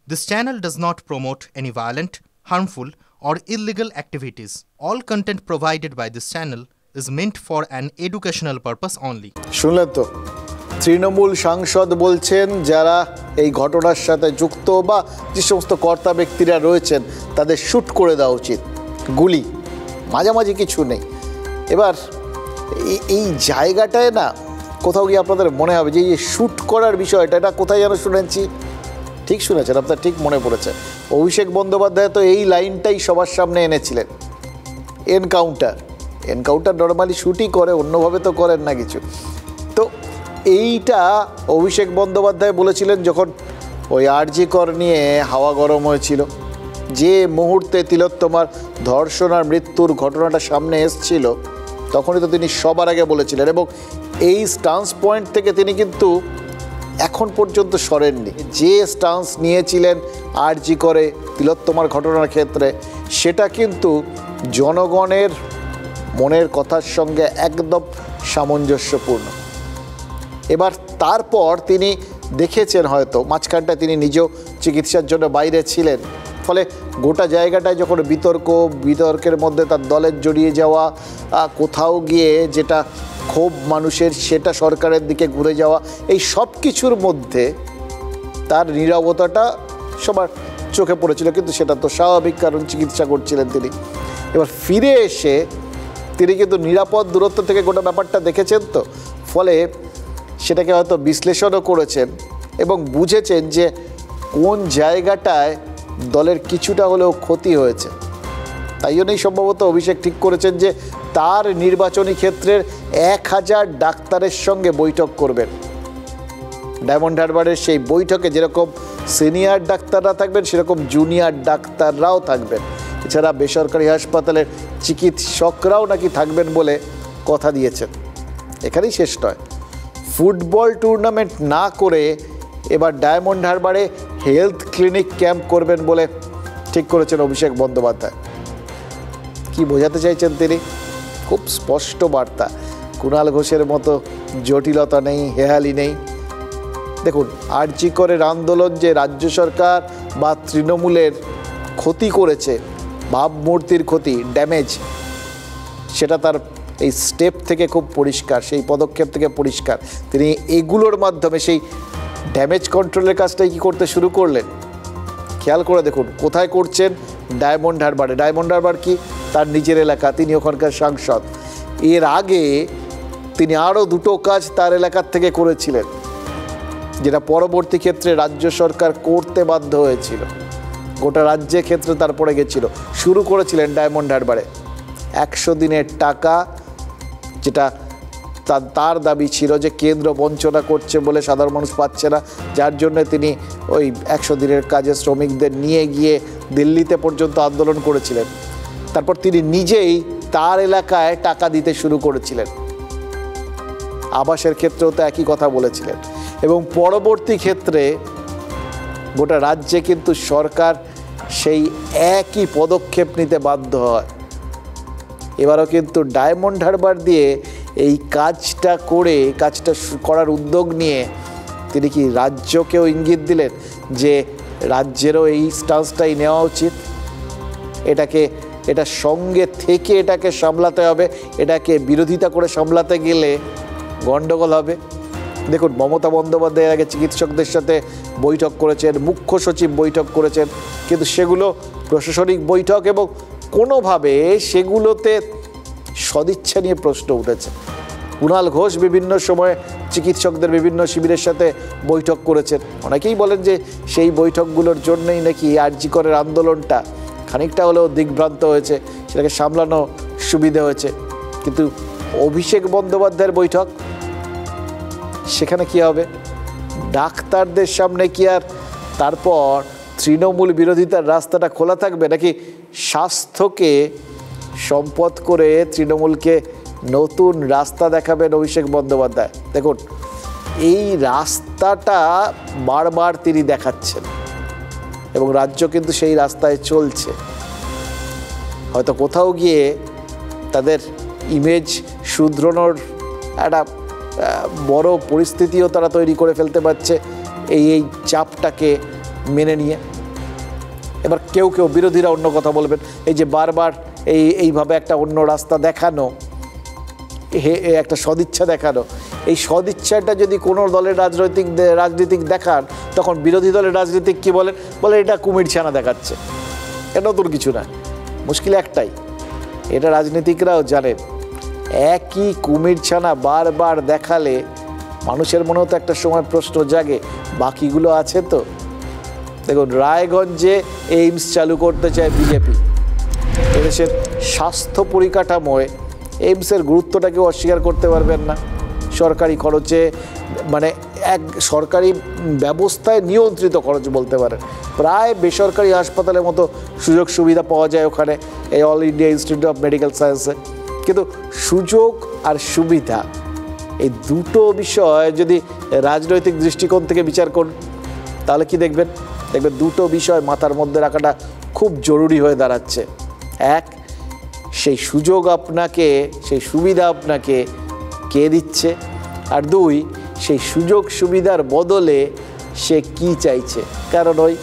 This channel does not promote any violent, harmful, or illegal activities. All content provided by this channel is meant for an educational purpose only. শুনলেন তো, তৃণমূল সাংসদ বলছেন যারা এই ঘটনার সাথে যুক্ত বা যে সমস্ত কর্তা ব্যক্তিরা রয়েছেন তাদের শ্যুট করে দেওয়া উচিত। গুলি মাঝামাঝি কিছু নেই। এবার এই জায়গাটায় না কোথাও গিয়ে আপনাদের মনে হবে যে এই শ্যুট করার বিষয়টা, এটা কোথায় যেন শুনেছি। ঠিক শুনেছেন, আপনার ঠিক মনে পড়েছে। অভিষেক বন্দ্যোপাধ্যায় তো এই লাইনটাই সবার সামনে এনেছিলেন। এনকাউন্টার নর্মালি শ্যুটই করে, অন্যভাবে তো করেন না কিছু। তো এইটা অভিষেক বন্দ্যোপাধ্যায় বলেছিলেন যখন ওই আরজি কর নিয়ে হাওয়া গরম হয়েছিল, যে মুহূর্তে তিলোত্তমার ধর্ষণ আর মৃত্যুর ঘটনাটা সামনে এসছিল তখনই তো তিনি সবার আগে বলেছিলেন, এবং এই স্টান্স পয়েন্ট থেকে তিনি কিন্তু এখন পর্যন্ত সরেননি। যে স্টান্স নিয়েছিলেন আরজি করে তিলোত্তমার ঘটনার ক্ষেত্রে, সেটা কিন্তু জনগণের মনের কথার সঙ্গে একদম সামঞ্জস্যপূর্ণ। এবার তারপর তিনি দেখেছেন, হয়তো মাঝখানটায় তিনি নিজেও চিকিৎসার জন্য বাইরে ছিলেন, ফলে গোটা জায়গাটায় যখন বিতর্কের মধ্যে তার দলের জড়িয়ে যাওয়া, কোথাও গিয়ে যেটা ক্ষোভ মানুষের সেটা সরকারের দিকে ঘুরে যাওয়া, এই সব কিছুর মধ্যে তার নীরবতাটা সবার চোখে পড়েছিল। কিন্তু সেটা তো স্বাভাবিক, কারণ চিকিৎসা করছিলেন তিনি। এবার ফিরে এসে তিনি কিন্তু নিরাপদ দূরত্ব থেকে গোটা ব্যাপারটা দেখেছেন, তো ফলে সেটাকে হয়তো বিশ্লেষণও করেছেন এবং বুঝেছেন যে কোন জায়গাটায় দলের কিছুটা হলেও ক্ষতি হয়েছে। তাই জন্যই সম্ভবত অভিষেক ঠিক করেছেন যে তার নির্বাচনী ক্ষেত্রের 1000 ডাক্তারের সঙ্গে বৈঠক করবেন। ডায়মন্ড হারবারের সেই বৈঠকে যেরকম সিনিয়র ডাক্তাররা থাকবেন, সেরকম জুনিয়র ডাক্তাররাও থাকবেন। এছাড়া বেসরকারি হাসপাতালের চিকিৎসকরাও নাকি থাকবেন বলে কথা দিয়েছেন। এখানেই শেষ নয়, ফুটবল টুর্নামেন্ট না করে এবার ডায়মন্ড হারবারে হেলথ ক্লিনিক ক্যাম্প করবেন বলে ঠিক করেছেন অভিষেক বন্দ্যোপাধ্যায়। কি বোঝাতে চাইছেন তিনি? খুব স্পষ্ট বার্তা। কুণাল ঘোষের মতো জটিলতা নেই, হেয়ালি নেই। দেখুন, আরজি করের আন্দোলন যে রাজ্য সরকার বা তৃণমূলের ক্ষতি করেছে, ভাবমূর্তির ক্ষতি, ড্যামেজ, সেটা তার এই স্টেপ থেকে খুব পরিষ্কার, সেই পদক্ষেপ থেকে পরিষ্কার। তিনি এগুলোর মাধ্যমে সেই ড্যামেজ কন্ট্রোলের কাজটাই কি করতে শুরু করলেন। খেয়াল করে দেখুন কোথায় করছেন, ডায়মন্ড হারবারে। ডায়মন্ড হারবার কি তার নিজের এলাকা, তিনি ওখানকার সাংসদ। এর আগে তিনি আরও 2টো কাজ তার এলাকার থেকে করেছিলেন, যেটা পরবর্তী ক্ষেত্রে রাজ্য সরকার করতে বাধ্য হয়েছিল। গোটা রাজ্যের ক্ষেত্রে তারপরে গেছিল। শুরু করেছিলেন ডায়মন্ড হারবারে 100 দিনের টাকা, যেটা তার দাবি ছিল যে কেন্দ্র বঞ্চনা করছে বলে সাধারণ মানুষ পাচ্ছে না, যার জন্য তিনি ওই 100 দিনের কাজে শ্রমিকদের নিয়ে গিয়ে দিল্লিতে পর্যন্ত আন্দোলন করেছিলেন। তারপর তিনি নিজেই তার এলাকায় টাকা দিতে শুরু করেছিলেন। আবাসের ক্ষেত্রেও তো একই কথা বলেছিলেন, এবং পরবর্তী ক্ষেত্রে গোটা রাজ্যে কিন্তু সরকার সেই একই পদক্ষেপ নিতে বাধ্য হয়। এবারও কিন্তু ডায়মন্ড হারবার দিয়ে এই কাজটা করার উদ্যোগ নিয়ে তিনি কি রাজ্যকেও ইঙ্গিত দিলেন যে রাজ্যেরও এই স্টান্সটাই নেওয়া উচিত, এটা সঙ্গে থেকে এটাকে সামলাতে হবে, এটাকে বিরোধিতা করে সামলাতে গেলে গণ্ডগোল হবে। দেখুন, মমতা বন্দ্যোপাধ্যায়ের আগে চিকিৎসকদের সাথে বৈঠক করেছেন, মুখ্য সচিব বৈঠক করেছেন, কিন্তু সেগুলো প্রশাসনিক বৈঠক এবং কোনোভাবে সেগুলোতে সদিচ্ছা নিয়ে প্রশ্ন উঠেছে। কুণাল ঘোষ বিভিন্ন সময়ে চিকিৎসকদের বিভিন্ন শিবিরের সাথে বৈঠক করেছেন। অনেকেই বলেন যে সেই বৈঠকগুলোর জন্যই নাকি আরজি করের আন্দোলনটা খানিকটা হলেও দিগ্ভ্রান্ত হয়েছে, সেটাকে সামলানো সুবিধে হয়েছে। কিন্তু অভিষেক বন্দ্যোপাধ্যায়ের বৈঠক, সেখানে কি হবে? ডাক্তারদের সামনে কি আর তারপর তৃণমূল বিরোধিতার রাস্তাটা খোলা থাকবে, নাকি স্বাস্থ্যকে সম্পদ করে তৃণমূলকে নতুন রাস্তা দেখাবেন অভিষেক বন্দ্যোপাধ্যায়? দেখুন, এই রাস্তাটা বারবার তিনি দেখাচ্ছেন এবং রাজ্য কিন্তু সেই রাস্তায় চলছে। হয়তো কোথাও গিয়ে তাদের ইমেজ শুধরানোর একটা বড় পরিস্থিতিও তারা তৈরি করে ফেলতে পারছে এই চাপটাকে মেনে নিয়ে। এবার কেউ কেউ বিরোধীরা অন্য কথা বলবেন, এই যে বারবার এইভাবে একটা অন্য রাস্তা দেখানো, একটা সদিচ্ছা দেখানো, এই সদিচ্ছাটা যদি কোনো দলের রাজনীতিক দেখান, তখন বিরোধী দলের রাজনীতিক কি বলে এটা কুমির ছানা দেখাচ্ছে। এটা নতুন কিছু না, মুশকিল একটাই, এটা রাজনীতিকরাও জানেন, একই কুমির ছানা বারবার দেখালে মানুষের মনেও তো একটা সময় প্রশ্ন জাগে, বাকিগুলো আছে তো। দেখুন, রায়গঞ্জে এইমস চালু করতে চায় বিজেপি। এদেশের স্বাস্থ্য পরিকাঠামোয় এইমসের গুরুত্বটাকেও অস্বীকার করতে পারবেন না। সরকারি খরচে, মানে এক সরকারি ব্যবস্থায় নিয়ন্ত্রিত খরচ বলতে পারেন, প্রায় বেসরকারি হাসপাতালের মতো সুযোগ সুবিধা পাওয়া যায় ওখানে, এই all India institute of medical সায়েন্সে। কিন্তু সুযোগ আর সুবিধা, এই দুটো বিষয় যদি রাজনৈতিক দৃষ্টিকোণ থেকে বিচার করুন, তাহলে কি দেখবেন দুটো বিষয় মাথার মধ্যে রাখাটা খুব জরুরি হয়ে দাঁড়াচ্ছে। এক, সেই সুযোগ আপনাকে, সেই সুবিধা আপনাকে কে দিচ্ছে, আর দুই, সেই সুযোগ সুবিধার বদলে সে কি চাইছে। কারণ ওই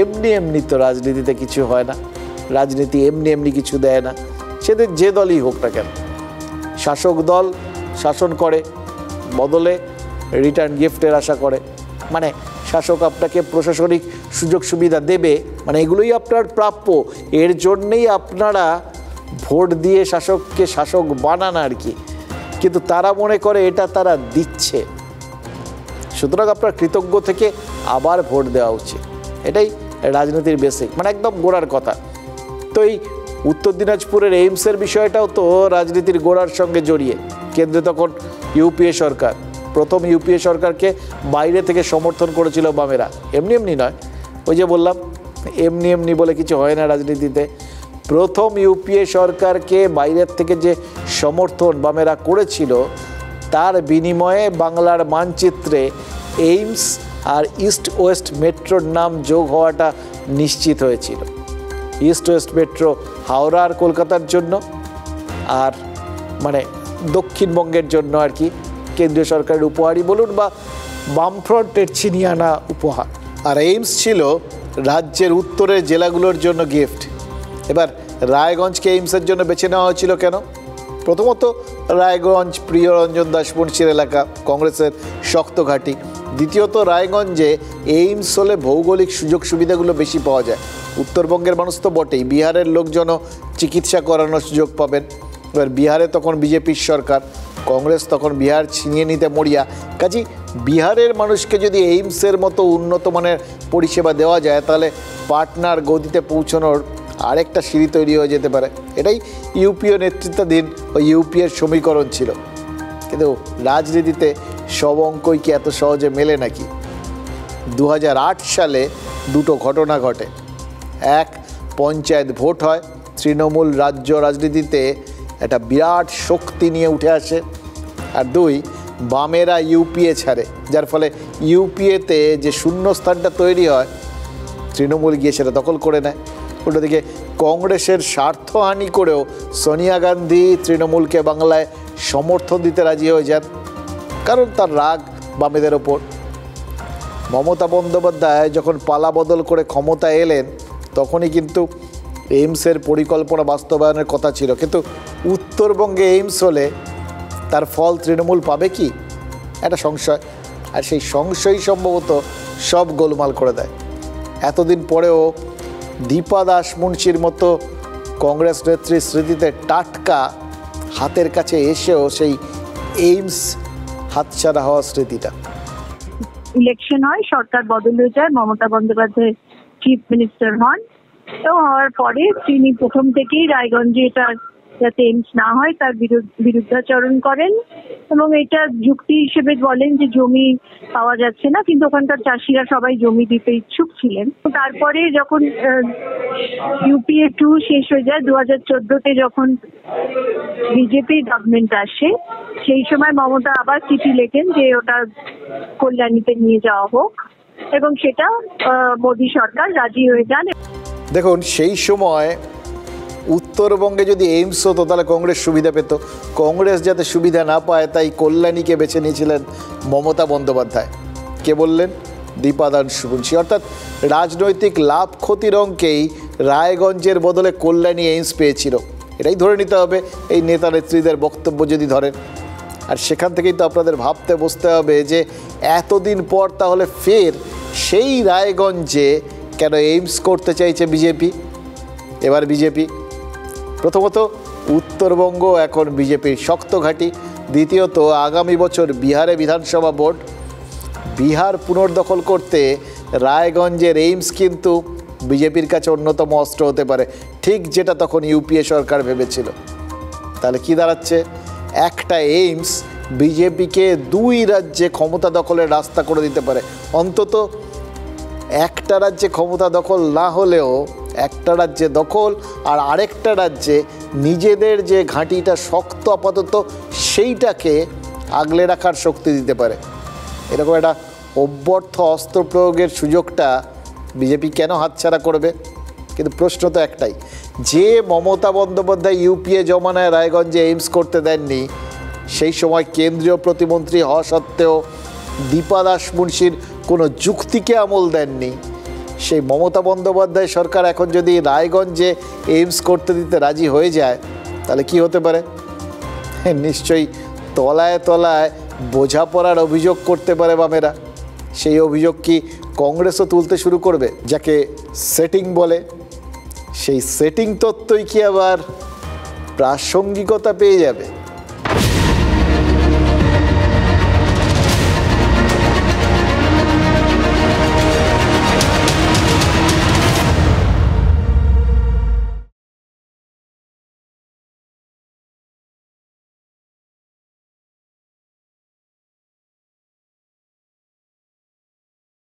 এমনি তো রাজনীতিতে কিছু হয় না, রাজনীতি এমনি কিছু দেয় না, সেদের যে দলই হোক না কেন। শাসক দল শাসন করে, বদলে রিটার্ন গিফটের আশা করে, মানে শাসক আপনাকে প্রশাসনিক সুযোগ সুবিধা দেবে, মানে এগুলোই আপনার প্রাপ্য, এর জন্যেই আপনারা ভোট দিয়ে শাসককে শাসক বানান আর কি। কিন্তু তারা মনে করে এটা তারা দিচ্ছে, সুতরাং আপনার কৃতজ্ঞ থেকে আবার ভোট দেওয়া উচিত। এটাই রাজনীতির বেসিক, মানে একদম গোড়ার কথা। তো এই উত্তর দিনাজপুরের এইমসের বিষয়টাও তো রাজনীতির গোড়ার সঙ্গে জড়িয়ে। কেন্দ্রে তখন ইউপিএ সরকার, প্রথম ইউপিএ সরকারকে বাইরে থেকে সমর্থন করেছিল বামেরা, এমনি নয়, ওই যে বললাম এমনি বলে কিছু হয় না রাজনীতিতে। প্রথম ইউপিএ সরকারকে বাইরের থেকে যে সমর্থন বামেরা করেছিল, তার বিনিময়ে বাংলার মানচিত্রে এইমস আর ইস্ট ওয়েস্ট মেট্রোর নাম যোগ হওয়াটা নিশ্চিত হয়েছিল। ইস্ট ওয়েস্ট মেট্রো হাওড়া আর কলকাতার জন্য, আর মানে দক্ষিণবঙ্গের জন্য আর কি, কেন্দ্রীয় সরকারের উপহারই বলুন বা বামফ্রন্টের ছিনিয়ে আনা উপহার। আর এইমস ছিল রাজ্যের উত্তরের জেলাগুলোর জন্য গিফট। এবার রায়গঞ্জকে এইমসের জন্য বেছে নেওয়া হয়েছিল কেন? প্রথমত, রায়গঞ্জ প্রিয়রঞ্জন দাস মুন্সির এলাকা, কংগ্রেসের শক্ত ঘাঁটি। দ্বিতীয়ত, রায়গঞ্জে এইমস হলে ভৌগোলিক সুযোগ সুবিধাগুলো বেশি পাওয়া যায়। উত্তরবঙ্গের মানুষ তো বটেই, বিহারের লোকজনও চিকিৎসা করানোর সুযোগ পাবেন। এবার বিহারে তখন বিজেপির সরকার, কংগ্রেস তখন বিহার ছিনিয়ে নিতে মরিয়া। কাজেই বিহারের মানুষকে যদি এইমসের মতো উন্নত মানের পরিষেবা দেওয়া যায়, তাহলে পাটনার গদিতে পৌঁছানোর আরেকটা সিঁড়ি তৈরি হয়ে যেতে পারে। এটাই ইউপিএ নেতৃত্বাধীন ওই ইউপিএর সমীকরণ ছিল। কিন্তু রাজনীতিতে সব অঙ্কই কি এত সহজে মেলে নাকি? 2008 সালে দুটো ঘটনা ঘটে। এক, পঞ্চায়েত ভোট হয়, তৃণমূল রাজ্য রাজনীতিতে একটা বিরাট শক্তি নিয়ে উঠে আসে। আর দুই, বামেরা ইউপিএ ছাড়ে, যার ফলে ইউপিএতে যে শূন্যস্থানটা তৈরি হয়, তৃণমূল গিয়ে সেটা দখল করে নেয়। অন্যদিকে কংগ্রেসের স্বার্থহানি করেও সোনিয়া গান্ধী তৃণমূলকে বাংলায় সমর্থন দিতে রাজি হয়ে যান, কারণ তার রাগ বামেদের ওপর। মমতা বন্দ্যোপাধ্যায় যখন পালা বদল করে ক্ষমতা এলেন, তখনই কিন্তু এইমসের পরিকল্পনা বাস্তবায়নের কথা ছিল। কিন্তু উত্তরবঙ্গে এইমস হলে তার ফল তৃণমূল পাবে কি, একটা সংশয়। আর সেই সংশয়ই সম্ভবত সব গোলমাল করে দেয়। এতদিন পরেও দীপা দাস মুন্সির মতো কংগ্রেস নেত্রীর স্মৃতিতে টাটকা হাতের কাছে এসেও সেই এইমস হাতছাড়া হওয়া স্মৃতিটা। ইলেকশন হয়, সরকার বদল হয়ে যায়, মমতা বন্দ্যোপাধ্যায় চিফ মিনিস্টার হন। তো হওয়ার পরে তিনি প্রথম থেকেই রায়গঞ্জে এটা যাতে এইমস না হয় তার বিরুদ্ধাচরণ করেন, এবং এটা যুক্তি হিসেবে বলেন যে জমি পাওয়া যাচ্ছে না, কিন্তু ওখানকার চাষিরা সবাই জমি দিতে ইচ্ছুক ছিলেন। তারপরে যখন ইউপিএ 2 শেষ হয়ে যায় 2014-তে, যখন বিজেপি গভর্নমেন্ট আসে, সেই সময় মমতা আবার চিঠি লেখেন যে ওটা কল্যাণীতে নিয়ে যাওয়া হোক, এবং সেটা মোদী সরকার রাজি হয়ে যান। দেখুন, সেই সময় উত্তরবঙ্গে যদি এইমস হতো তাহলে কংগ্রেস সুবিধা পেত। কংগ্রেস যাতে সুবিধা না পায়, তাই কল্যাণীকে বেছে নিয়েছিলেন মমতা বন্দ্যোপাধ্যায়। কে বললেন? দীপাদাংশু মুন্সি। অর্থাৎ রাজনৈতিক লাভ ক্ষতির অঙ্কেই রায়গঞ্জের বদলে কল্যাণী এইমস পেয়েছিল, এটাই ধরে নিতে হবে এই নেতা নেত্রীদের বক্তব্য যদি ধরেন। আর সেখান থেকেই তো আপনাদের ভাবতে বসতে হবে যে এতদিন পর তাহলে ফের সেই রায়গঞ্জে কেন এইমস করতে চাইছে বিজেপি। এবার বিজেপি প্রথমত উত্তরবঙ্গ এখন বিজেপির শক্ত ঘাঁটি, দ্বিতীয়ত আগামী বছর বিহারে বিধানসভা ভোট, বিহার পুনর্দখল করতে রায়গঞ্জের এইমস কিন্তু বিজেপির কাছে অন্যতম অস্ত্র হতে পারে, ঠিক যেটা তখন ইউপিএ সরকার ভেবেছিল। তাহলে কি দাঁড়াচ্ছে, একটা এইমস বিজেপিকে দুই রাজ্যে ক্ষমতা দখলের রাস্তা করে দিতে পারে। অন্তত একটা রাজ্যে ক্ষমতা দখল না হলেও একটা রাজ্যে দখল আর আরেকটা রাজ্যে নিজেদের যে ঘাঁটিটা শক্ত আপাতত সেইটাকে আগলে রাখার শক্তি দিতে পারে। এরকম একটা অব্যর্থ অস্ত্র প্রয়োগের সুযোগটা বিজেপি কেন হাতছাড়া করবে? কিন্তু প্রশ্ন তো একটাই, যে মমতা বন্দ্যোপাধ্যায় ইউপিএ জমানায় রায়গঞ্জে এইমস করতে দেননি, সেই সময় কেন্দ্রীয় প্রতিমন্ত্রী হওয়া সত্ত্বেও দীপাদাস মুন্সির কোনো যুক্তিকে আমল দেননি, সেই মমতা বন্দ্যোপাধ্যায় সরকার এখন যদি রায়গঞ্জে এইমস করতে দিতে রাজি হয়ে যায় তাহলে কি হতে পারে? নিশ্চয়ই তলায় তলায় বোঝাপড়ার অভিযোগ করতে পারে বামেরা। সেই অভিযোগ কি কংগ্রেসও তুলতে শুরু করবে, যাকে সেটিং বলে? সেই সেটিং তত্ত্বই কি আবার প্রাসঙ্গিকতা পেয়ে যাবে?